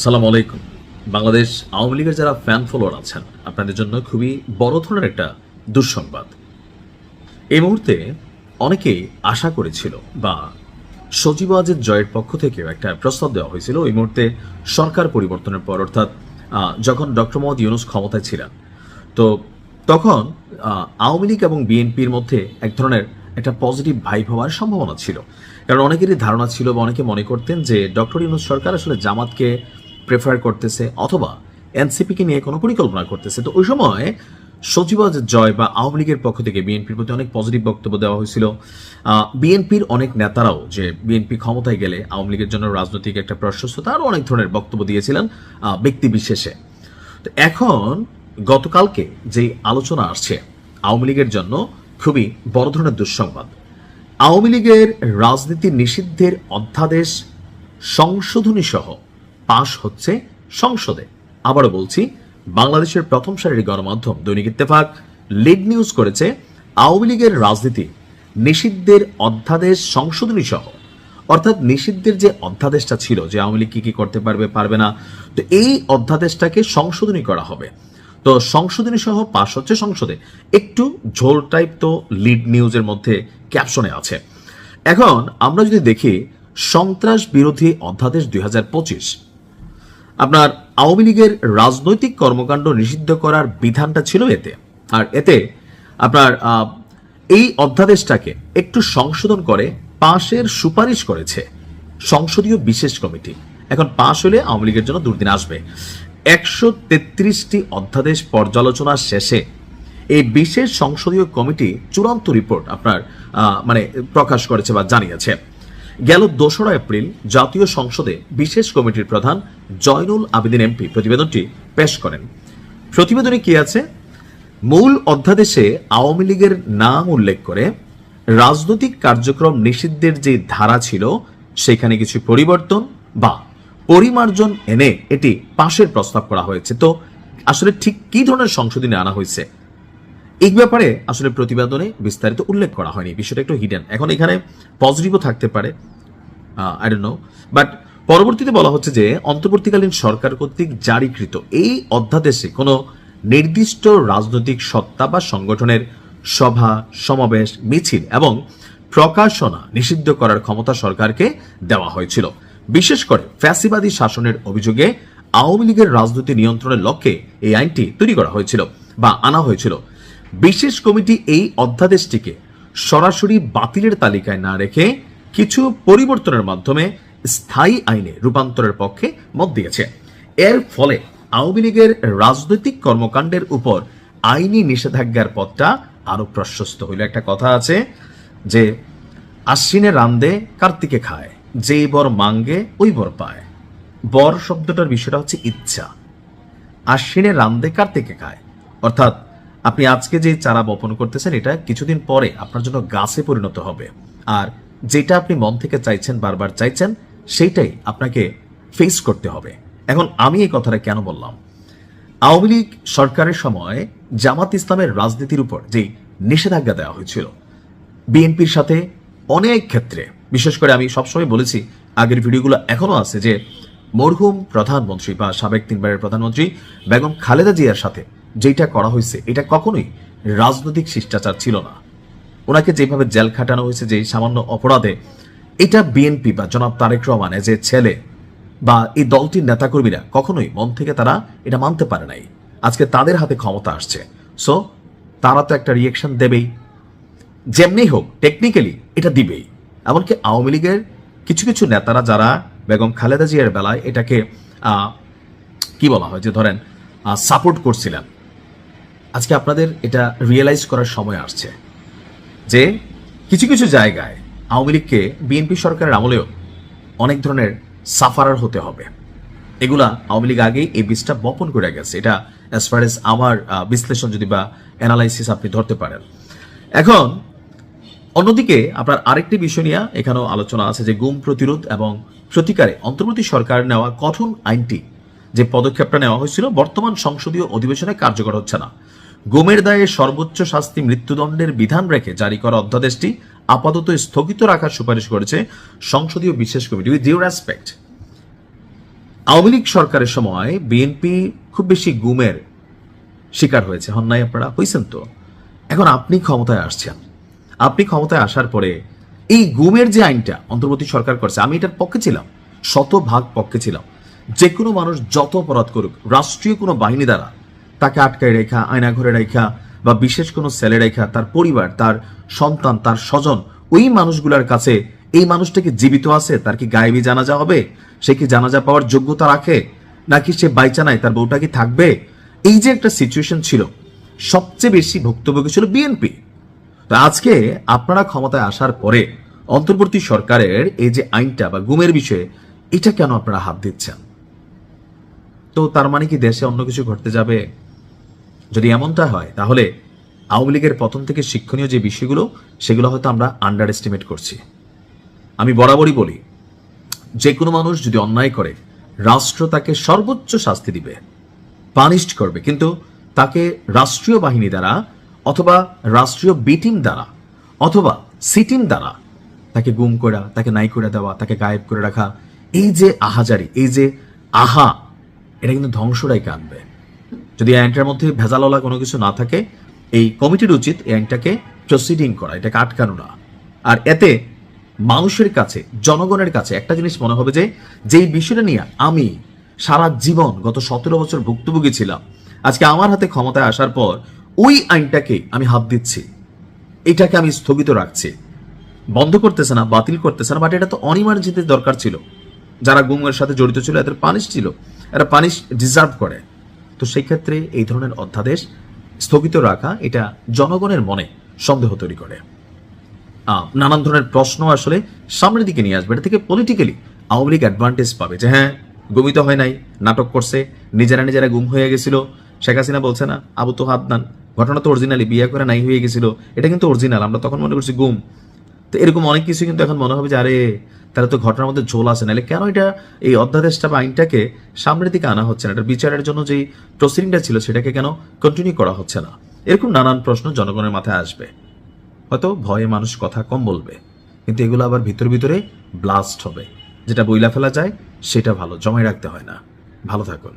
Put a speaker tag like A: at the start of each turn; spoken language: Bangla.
A: সালাম আলাইকুম। বাংলাদেশ আওয়ামী লীগের যারা ফ্যান ফলোয়ার আছেন, আপনাদের জন্য খুবই বড় ধরনের একটা দুঃসংবাদ। এই মুহূর্তে অনেকেই আশা করেছিল বা সজীব ওয়াজেদ জয়ের পক্ষ থেকেও একটা প্রস্তাব দেওয়া হয়েছিল এই মুহূর্তে সরকার পরিবর্তনের পর, অর্থাৎ যখন ডক্টর মোহাম্মদ ইউনূস ক্ষমতায় ছিলেন, তো তখন আওয়ামী লীগ এবং বিএনপির মধ্যে এক ধরনের একটা পজিটিভ ভাইব হওয়ার সম্ভাবনা ছিল। কারণ অনেকেরই ধারণা ছিল বা অনেকে মনে করতেন যে ডক্টর ইউনূস সরকার আসলে জামাতকে প্রেফার করতেছে অথবা এনসিপিকে নিয়ে কোনো পরিকল্পনা করতেছে। তো ওই সময় সজীব ওয়াজেদ জয় বা আওয়ামী লীগের পক্ষ থেকে বিএনপির প্রতি অনেক পজিটিভ বক্তব্য দেওয়া হয়েছিল। বিএনপির অনেক নেতারাও যে বিএনপি ক্ষমতায় গেলে আওয়ামী লীগের জন্য রাজনৈতিক একটা প্রশস্ততা আরও অনেক ধরনের বক্তব্য দিয়েছিলেন ব্যক্তি বিশেষে। তো এখন গতকালকে যে আলোচনা আসছে আওয়ামী লীগের জন্য খুবই বড় ধরনের দুঃসংবাদ। আওয়ামী লীগের রাজনীতি নিষিদ্ধের অধ্যাদেশ সংশোধনী সহ পাশ হচ্ছে সংসদে। আবারও বলছি, বাংলাদেশের প্রথম সারির গণমাধ্যম দৈনিক ইত্তেফাক লিড নিউজ করেছে আওয়ামী লীগের রাজনীতি নিষিদ্ধের অধ্যাদেশ সংশোধনী সহ, অর্থাৎ নিষিদ্ধের যে অধ্যাদেশটা ছিল যে আওয়ামী লীগ কি কি করতে পারবে পারবে না, তো এই অধ্যাদেশটাকে সংশোধনী করা হবে। তো সংশোধনী সহ পাশ হচ্ছে সংসদে। একটু ঝোল টাইপ তো লিড নিউজের মধ্যে ক্যাপশনে আছে। এখন আমরা যদি দেখি সন্ত্রাস বিরোধী অধ্যাদেশ 2025, আপনার আওয়ামী লীগের রাজনৈতিক কর্মকাণ্ড নিষিদ্ধ করার বিধানটা ছিল এতে। আর এতে আপনার এই অধ্যাদেশটাকে একটু সংশোধন করে পাশের সুপারিশ করেছে সংসদীয় বিশেষ কমিটি। এখন পাশ হলে আওয়ামী লীগের জন্য দুর্দিন আসবে। 133টি অধ্যাদেশ পর্যালোচনা শেষে এই বিশেষ সংসদীয় কমিটি চূড়ান্ত রিপোর্ট আপনার প্রকাশ করেছে বা জানিয়েছে। গেল 2রা এপ্রিল জাতীয় সংসদে বিশেষ কমিটির প্রধান জয়নুল আবেদিন এমপি প্রতিবেদনটি পেশ করেন। প্রতিবেদনে কি আছে? মূল অধ্যাদেশে আওয়ামী লীগের নাম উল্লেখ করে রাজনৈতিক কার্যক্রম নিষিদ্ধের যে ধারা ছিল সেখানে কিছু পরিবর্তন বা পরিমার্জন এনে এটি পাশের প্রস্তাব করা হয়েছে। তো আসলে ঠিক কি ধরনের সংশোধনী আনা হয়েছে এই ব্যাপারে আসলে প্রতিবেদনে বিস্তারিত উল্লেখ করা হয়নি, বিষয়টা একটু হিডেন। এখন এখানে পজিটিভও থাকতে পারে, আই ডোন্ট নো, বাট পরবর্তীতে বলা হচ্ছে যে অন্তর্বর্তীকালীন সরকার কর্তৃক জারিকৃত এই অধ্যাদেশে কোনো নির্দিষ্ট রাজনৈতিক সত্তা বা সংগঠনের সভা সমাবেশ মিছিল এবং প্রকাশনা নিষিদ্ধ করার ক্ষমতা সরকারকে দেওয়া হয়েছিল। বিশেষ করে ফ্যাসিবাদী শাসনের অভিযোগে আওয়ামী লীগের রাজনীতি নিয়ন্ত্রণের লক্ষ্যে এই আইনটি তৈরি করা হয়েছিল বা আনা হয়েছিল। বিশেষ কমিটি এই অধ্যাদেশটিকে সরাসরি বাতিলের তালিকায় না রেখে কিছু পরিবর্তনের মাধ্যমে স্থায়ী আইনে রূপান্তরের পক্ষে মত দিয়েছে। এর ফলে আওয়ামী লীগের রাজনৈতিক কর্মকাণ্ডের উপর আইনি নিষেধাজ্ঞার পথটা আরো প্রশস্ত হইল। একটা কথা আছে যে আশ্বিনে রান্দে কার্তিকে খায়, যেই বর মাঙ্গে ওই বর পায়। বর শব্দটার বিষয়টা হচ্ছে ইচ্ছা। আশ্বিনে রান্দে কার্তিকে খায়, অর্থাৎ আপনি আজকে যে চারা বপন করতেছেন এটা কিছুদিন পরে আপনার জন্য গাছে পরিণত হবে। আর যেটা আপনি মন থেকে চাইছেন, বারবার চাইছেন, সেইটাই আপনাকে ফেস করতে হবে। এখন আমি এই কথাটা কেন বললাম? আওয়ামী লীগ সরকারের সময় জামাত ইসলামের রাজনীতির উপর যে নিষেধাজ্ঞা দেওয়া হয়েছিল, বিএনপির সাথে অনেক ক্ষেত্রে, বিশেষ করে আমি সবসময় বলেছি, আগের ভিডিওগুলো এখনো আছে, যে মরহুম প্রধানমন্ত্রী বা সাবেক 3বারের প্রধানমন্ত্রী বেগম খালেদা জিয়ার সাথে যেটা করা হয়েছে এটা কখনোই রাজনৈতিক শিষ্টাচার ছিল না। ওনাকে যেভাবে জেল খাটানো হয়েছে যে সামান্য অপরাধে, এটা বিএনপি বা জনাব তারেক রহমানের যে ছেলে বা এই দলটির নেতাকর্মীরা কখনোই মন থেকে তারা এটা মানতে পারে নাই। আজকে তাদের হাতে ক্ষমতা আসছে, সো তারা তো একটা রিয়েকশন দেবেই, যেমনি হোক টেকনিক্যালি এটা দিবেই। এমনকি আওয়ামী লীগের কিছু কিছু নেতারা যারা বেগম খালেদা জিয়ার বেলায় এটাকে কি বলা হয় যে ধরেন সাপোর্ট করছিলেন, আজকে আপনাদের এটা রিয়েলাইজ করার সময় আসছে যে কিছু কিছু জায়গায় আওয়ামী লীগকে বিএনপি সরকারের আমলেও অনেক ধরনের সাফারার হতে হবে। এগুলা আওয়ামী লীগ আগেই এই বীজটা বপন করে গেছে। এটা অ্যাজ ফার এজ আমার বিশ্লেষণ যদি বা অ্যানালাইসিস আপনি ধরতে পারেন। এখন অন্যদিকে আপনার আরেকটি বিষয় নিয়ে এখানেও আলোচনা আছে যে গুম প্রতিরোধ এবং প্রতিকারে অন্তর্বর্তী সরকার নেওয়া কঠোর আইনটি যে পদক্ষেপটা নেওয়া হয়েছিল বর্তমান সংসদীয় অধিবেশনে কার্যকর হচ্ছে না। গুমের দায়ে সর্বোচ্চ শাস্তি মৃত্যুদণ্ডের বিধান রেখে জারি করা অধ্যাদেশটি আপাতত স্থগিত রাখার সুপারিশ করেছে সংসদীয় বিশেষ কমিটি। With due respect, Awami League সরকারের সময় বিএনপি খুব বেশি গুমের শিকার হয়েছে, হন নাই আপনারা? হয়েছেন তো। এখন আপনি ক্ষমতায় আসছেন, আপনি ক্ষমতায় আসার পরে এই গুমের যে আইনটা অন্তর্বর্তী সরকার করছে, আমি এটার পক্ষে ছিলাম, শতভাগ পক্ষে ছিলাম। যে কোনো মানুষ যত অপরাধ করুক, রাষ্ট্রীয় কোনো বাহিনী দ্বারা তাকে আটকায় রেখা, আয়না ঘরে রেখা বা বিশেষ কোনো সেলে রেখা, তার পরিবার, তার সন্তান, তার স্বজন, ওই মানুষগুলোর কাছে এই মানুষটাকে জীবিত আছে, তার কি গায়েবী জানাজা হবে, সে কি জানাজা পাওয়ার যোগ্যতা রাখে, নাকি সে বাইচা নাই, তার বউটা কি থাকবে, এই যে একটা সিচুয়েশন ছিল, সবচেয়ে বেশি ভুক্তভোগী ছিল বিএনপি। তো আজকে আপনারা ক্ষমতায় আসার পরে অন্তর্বর্তী সরকারের এই যে আইনটা বা গুমের বিষয়ে, এটা কেন আপনারা হাত দিচ্ছেন? তো তার মানে কি দেশে অন্য কিছু ঘটতে যাবে? যদি এমনটা হয় তাহলে আওয়ামী লীগের পতন থেকে শিক্ষণীয় যে বিষয়গুলো, সেগুলো হয়তো আমরা আন্ডার এস্টিমেট করছি। আমি বরাবরই বলি, যে কোনো মানুষ যদি অন্যায় করে, রাষ্ট্র তাকে সর্বোচ্চ শাস্তি দিবে, পানিশড করবে, কিন্তু তাকে রাষ্ট্রীয় বাহিনী দ্বারা অথবা রাষ্ট্রীয় বি টিম দ্বারা অথবা সি টিম দ্বারা তাকে গুম করা, তাকে নাই করে দেওয়া, তাকে গায়েব করে রাখা, এই যে আহাজারি, এই যে আহা, এটা কিন্তু ধ্বংসটাই আনবে। যদি এই আইনটার মধ্যে ভেজালওয়ালা কোনো কিছু না থাকে, এই কমিটির উচিত এই আইনটাকে প্রসিডিং করা, এটাকে আটকানো না। আর এতে মানুষের কাছে, জনগণের কাছে একটা জিনিস মনে হবে যে যেই বিষয়টা নিয়ে আমি সারা জীবন গত 17 বছর ভুক্তভোগী ছিলাম, আজকে আমার হাতে ক্ষমতায় আসার পর ওই আইনটাকে আমি হাত দিচ্ছি, এটাকে আমি স্থগিত রাখছি, বন্ধ করতেছে না, বাতিল করতেছে না, বাট এটা তো অনিবার্যিত দরকার ছিল। যারা গুমের সাথে জড়িত ছিল এদের পানিশ ছিল, এরা পানিশ ডিজার্ভ করে। তো সেই ক্ষেত্রে এই ধরনের অধ্যাদেশ স্থগিত রাখা, এটা জনগণের মনে সন্দেহ তৈরি করে, নানান ধরনের প্রশ্ন আসলে সামনের দিকে নিয়ে আসবে। এটা থেকে পলিটিক্যালি আওয়ামী লীগ অ্যাডভান্টেজ পাবে যে হ্যাঁ, গুমিত হয় নাই, নাটক করছে, নিজেরা নিজেরা গুম হয়ে গেছিল। শেখ হাসিনা বলছে না, আবু তো হাদনান, ঘটনা তো অরিজিনালি, বিয়ে করে নাই হয়ে গেছিল, এটা কিন্তু অরিজিনাল, আমরা তখন মনে করছি গুম। তো এরকম অনেক কিছু কিন্তু এখন মনে হবে যে আরে তাহলে তো ঘটনার মধ্যে ঝোল আছে, নাহলে কেন এটা এই অধ্যাদেশটা বা আইনটাকে সামনের দিকে আনা হচ্ছে না, এটা বিচারের জন্য যেই প্রসিডিংটা ছিল সেটাকে কেন কন্টিনিউ করা হচ্ছে না? এরকম নানান প্রশ্ন জনগণের মাথায় আসবে। হয়তো ভয়ে মানুষ কথা কম বলবে, কিন্তু এগুলো আবার ভিতরে ভিতরে ব্লাস্ট হবে। যেটা বইলা ফেলা যায় সেটা ভালো, জমায় রাখতে হয় না। ভালো থাকুন।